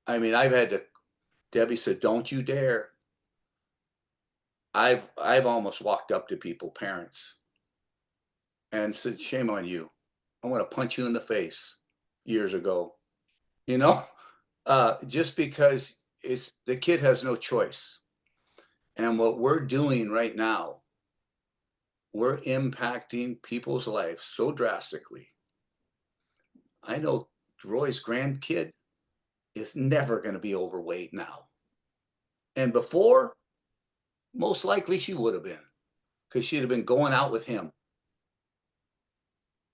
S1: I mean, Debbie said, don't you dare. I've almost walked up to people, parents, and said, shame on you. I want to punch you in the face years ago, you know, just because the kid has no choice. And what we're doing right now, we're impacting people's lives so drastically. I know Roy's grandkid is never going to be overweight now. And before, most likely she would have been because she'd have been going out with him.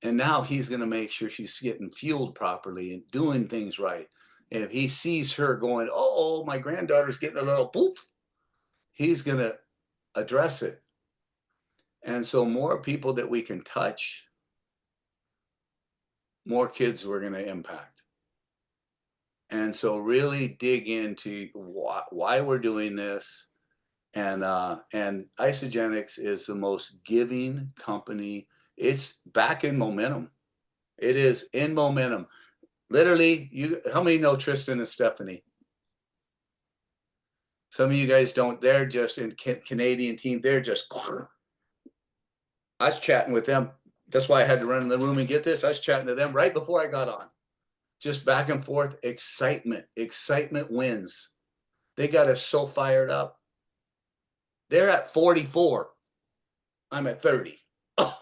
S1: And now he's going to make sure she's getting fueled properly and doing things right. And if he sees her going, oh, my granddaughter's getting a little poof, he's going to address it. And so more people that we can touch, more kids we're going to impact. And so really dig into why we're doing this. And Isogenics is the most giving company. It's back in momentum. It is in momentum. Literally, how many know Tristan and Stephanie? Some of you guys don't. They're just in Canadian team. They're just. I was chatting with them. That's why I had to run in the room and get this. I was chatting to them right before I got on. Just back and forth, excitement. Excitement wins. They got us so fired up. They're at 44. I'm at 30. Oh,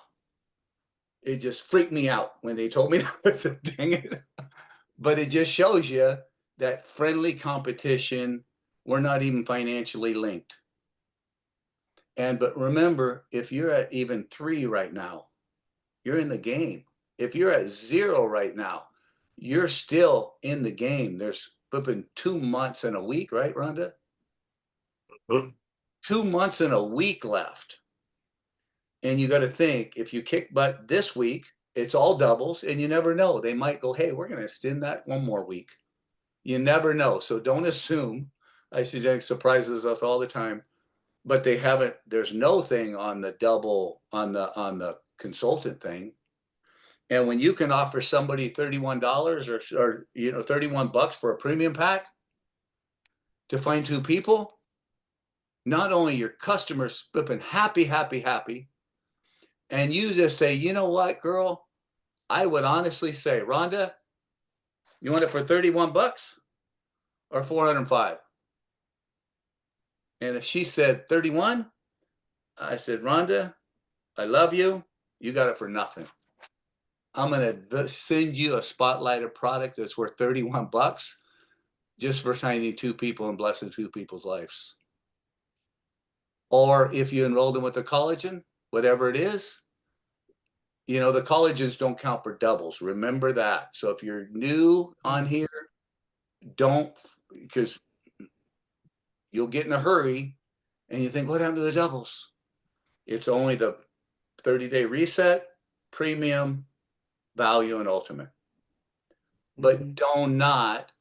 S1: it just freaked me out when they told me that. Dang it. But it just shows you that friendly competition, we're not even financially linked. But remember, if you're at even 3 right now, you're in the game. If you're at 0 right now, you're still in the game. There's flipping 2 months and a week, right, Rhonda? 2 months and a week left. And you got to think, if you kick butt this week, it's all doubles, and you never know. They might go, hey, we're going to extend that 1 more week. You never know. So don't assume. Isogenics surprises us all the time, but they haven't. There's no thing on the double on the consultant thing. And when you can offer somebody $31 or $31 for a premium pack to find 2 people, not only your customers flipping happy, and you just say, you know what, girl, I would honestly say, Rhonda, you want it for $31 or 405? And if she said 31, I said, Rhonda, I love you. You got it for nothing. I'm going to send you a spotlighted product that's worth $31 just for finding 2 people and blessing 2 people's lives. Or if you enroll them with the collagen, whatever it is, the collagens don't count for doubles. Remember that. So if you're new on here, don't, because you'll get in a hurry and you think, what happened to the doubles? It's only the 30-day reset, premium, value, and ultimate. But do not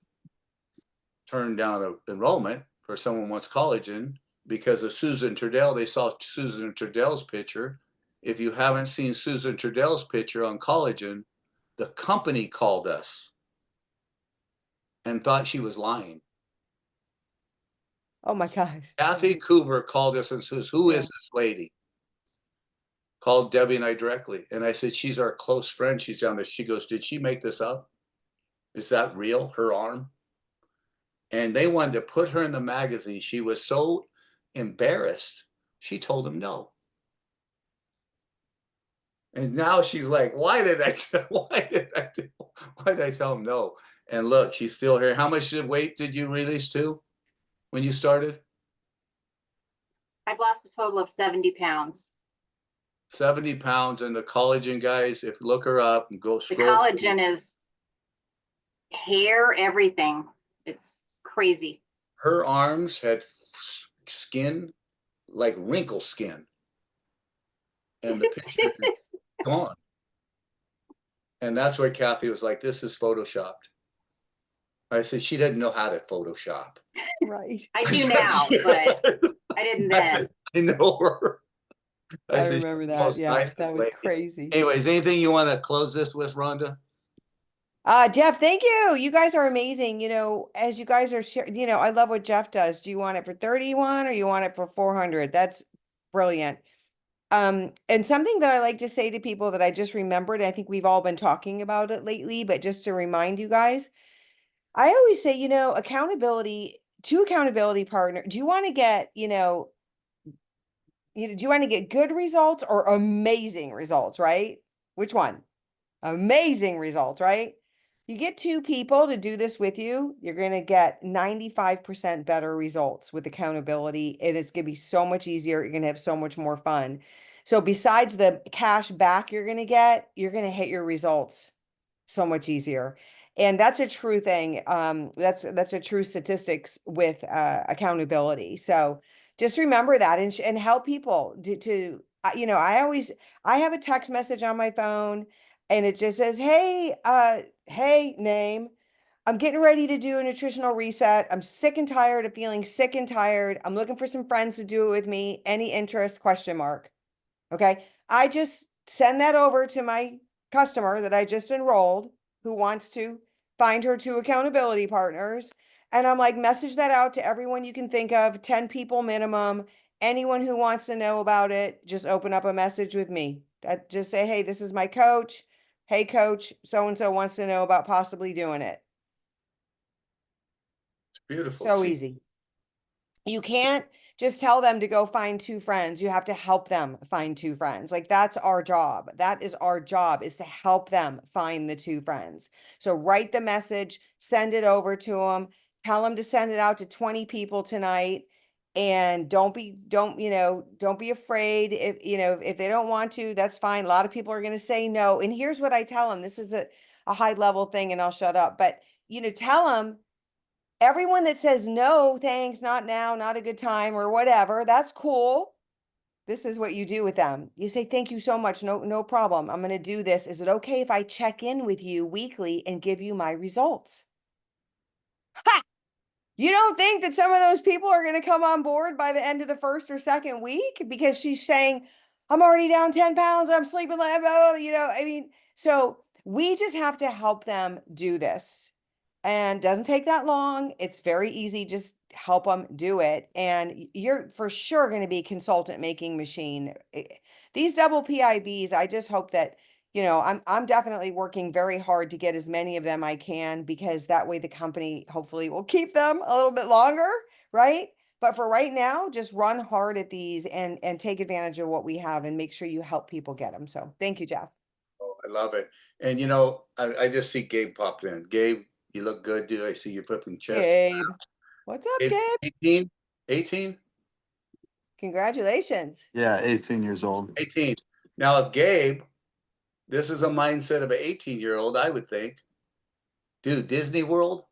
S1: turn down an enrollment for someone who wants collagen because of Susan Trudell. They saw Susan Trudell's picture. If you haven't seen Susan Trudell's picture on collagen, the company called us and thought she was lying.
S2: Oh my gosh.
S1: Kathy Coover called us and says, who is this lady? Called Debbie and I directly. And I said, she's our close friend. She's down there. She goes, did she make this up? Is that real? Her arm? And they wanted to put her in the magazine. She was so embarrassed. She told them no. And now she's like, why did I tell him no? And look, she's still here. How much weight did you release to when you started?
S8: I've lost a total of 70 pounds.
S1: 70 pounds. And the collagen guys, if you look her up and go
S8: The
S1: scroll.
S8: collagen is hair, everything. It's crazy.
S1: Her arms had skin, like wrinkle skin. And the picture is gone. And that's where Kathy was like, this is photoshopped. I said, she doesn't know how to Photoshop.
S2: Right.
S8: I do now, but I didn't then.
S1: I know her.
S2: I
S1: said,
S2: remember
S1: "She's the
S2: that.
S1: most
S2: Yeah,
S1: nicest
S2: that was
S1: lady."
S2: crazy.
S1: Anyways, anything you want to close this with, Rhonda?
S2: Jeff, thank you. You guys are amazing. You know, as you guys are sharing, you know, I love what Jeff does. Do you want it for 31 or you want it for 400? That's brilliant. And something that I like to say to people that I just remembered, I think we've all been talking about it lately, but just to remind you guys, I always say, you know, accountability partner. Do you want to get, do you want to get good results or amazing results, right? Which one? Amazing results, right? You get two people to do this with you, you're going to get 95% better results with accountability. And it's going to be so much easier. You're going to have so much more fun. So besides the cash back you're going to get, you're going to hit your results so much easier. And that's a true thing. That's a true statistics with accountability. So just remember that and help people I have a text message on my phone and it just says, hey, hey, name, I'm getting ready to do a nutritional reset. I'm sick and tired of feeling sick and tired. I'm looking for some friends to do it with me. Any interest? ? Okay. I just send that over to my customer that I just enrolled who wants to find her two accountability partners. And I'm like, message that out to everyone you can think of, 10 people minimum. Anyone who wants to know about it, just open up a message with me. Just say, hey, this is my coach. Hey, coach, so-and-so wants to know about possibly doing it.
S1: It's beautiful.
S2: So easy. You can't just tell them to go find two friends. You have to help them find two friends. Like that's our job. That is our job, is to help them find the two friends. So write the message, send it over to them, tell them to send it out to 20 people tonight. And don't be afraid if they don't want to, that's fine. A lot of people are going to say no. And here's what I tell them. This is a high level thing and I'll shut up, but tell them, everyone that says no, thanks, not now, not a good time or whatever, that's cool. This is what you do with them. You say, thank you so much. No problem. I'm going to do this. Is it okay if I check in with you weekly and give you my results? Ha! You don't think that some of those people are going to come on board by the end of the first or second week because she's saying, I'm already down 10 pounds. I'm sleeping like, so we just have to help them do this. And doesn't take that long. It's very easy. Just help them do it. And you're for sure going to be consultant making machine. These double PIBs, I just hope that, I'm definitely working very hard to get as many of them I can, because that way the company hopefully will keep them a little bit longer, right? But for right now, just run hard at these and take advantage of what we have and make sure you help people get them. So thank you, Jeff.
S1: Oh, I love it. And I just see Gabe popped in. Gabe, you look good, dude. I see you flipping chest.
S2: Gabe. What's up, Gabe?
S1: 18?
S2: Congratulations.
S9: Yeah, 18 years old.
S1: 18. Now, if Gabe, this is a mindset of an 18-year-old, I would think, dude, Disney World,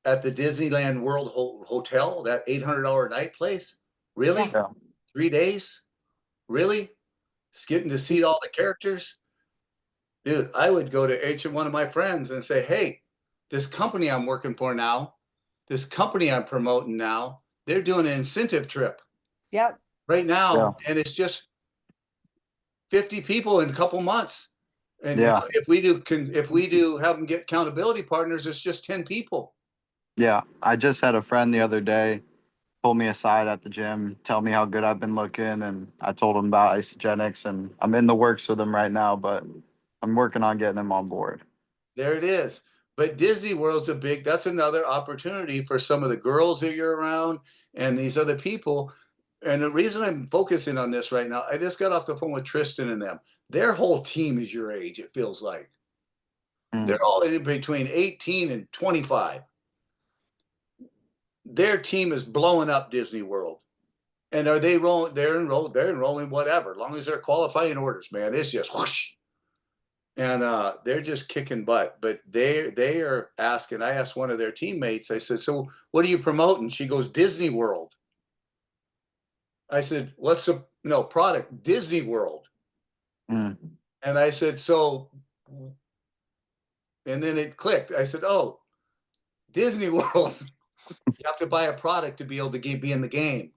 S1: at the Disneyland World Hotel, that $800 a night place? Really?
S6: Yeah.
S1: 3 days? Really? Just getting to see all the characters? Dude, I would go to each one of my friends and say, hey, this company I'm working for now, this company I'm promoting now, they're doing an incentive trip
S2: Yep.
S1: right now, and it's just 50 people in a couple months. And
S9: Yeah.
S1: if we do have them get accountability partners, it's just 10 people.
S9: Yeah. I just had a friend the other day pull me aside at the gym, tell me how good I've been looking, and I told him about Isogenics, and I'm in the works with him right now, but I'm working on getting him on board.
S1: There it is. But Disney World's that's another opportunity for some of the girls that you're around and these other people. And the reason I'm focusing on this right now, I just got off the phone with Tristan and them. Their whole team is your age, it feels like. They're all in between 18 and 25. Their team is blowing up Disney World. And are they rolling? They're enrolling whatever, as long as they're qualifying orders, man. It's just whoosh. And they're just kicking butt. But they are asking. I asked one of their teammates, I said, so what are you promoting? She goes, Disney World. I said, what's the product? Disney World. And I said, so, and then it clicked. I said, oh, Disney World. You have to buy a product to be able to be in the game.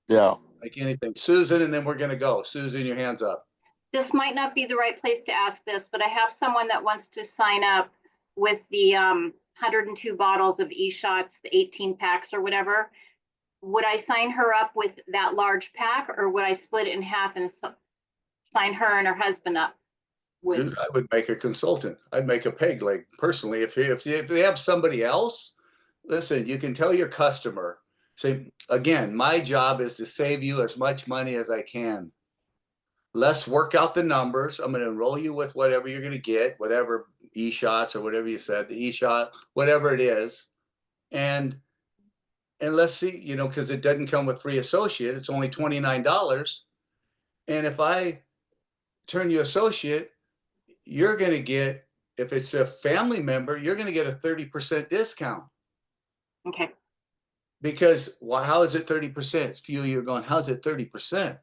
S9: Yeah.
S1: Like anything. Susan, and then we're going to go. Susan, your hands up.
S8: This might not be the right place to ask this, but I have someone that wants to sign up with the 102 bottles of e-shots, the 18 packs or whatever. Would I sign her up with that large pack, or would I split it in half and sign her and her husband up?
S1: Dude, I would make a consultant. I'd make a peg leg personally. If they have somebody else, listen, you can tell your customer, say, again, my job is to save you as much money as I can. Let's work out the numbers. I'm going to enroll you with whatever you're going to get, whatever e-shots or whatever you said, the e-shot, whatever it is. And let's see, because it doesn't come with free associate. It's only $29. And if I turn you associate, you're going to get, if it's a family member, you're going to get a 30% discount.
S8: Okay.
S1: Because how is it 30%? A few of you are going, how's it 30%?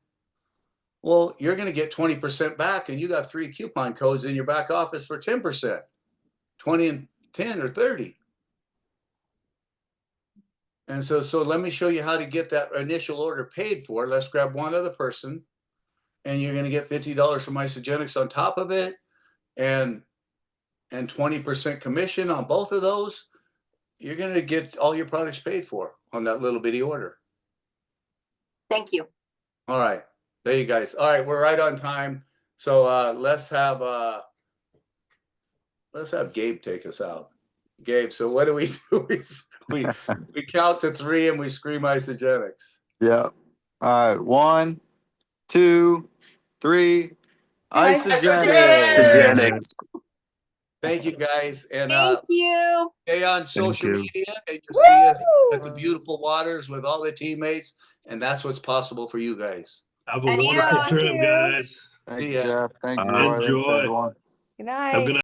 S1: Well, you're going to get 20% back, and you got 3 coupon codes in your back office for 10%, 20 and 10 or 30. And so let me show you how to get that initial order paid for. Let's grab one other person, and you're going to get $50 from Isogenics on top of it, and 20% commission on both of those. You're going to get all your products paid for on that little bitty order.
S8: Thank you.
S1: All right. There you guys. All right. We're right on time. So let's have Gabe take us out. Gabe, so what do we do? we count to 3 and we scream Isogenics.
S9: Yeah. All right. 1, 2, 3.
S2: Isogenics.
S1: Thank you guys. And
S8: Thank you.
S1: stay on social
S3: you.
S1: media, and you'll see us at the beautiful waters with all the teammates. And that's what's possible for you guys.
S3: Have a
S8: Adios.
S3: wonderful
S2: Thank
S3: trip,
S2: you.
S3: guys.
S9: Thank
S1: See
S9: you,
S1: ya.
S9: Jeff. Thank you, Roy. Thanks,
S3: Enjoy.
S9: everyone.
S2: Good
S3: Have a good
S2: night.
S3: night.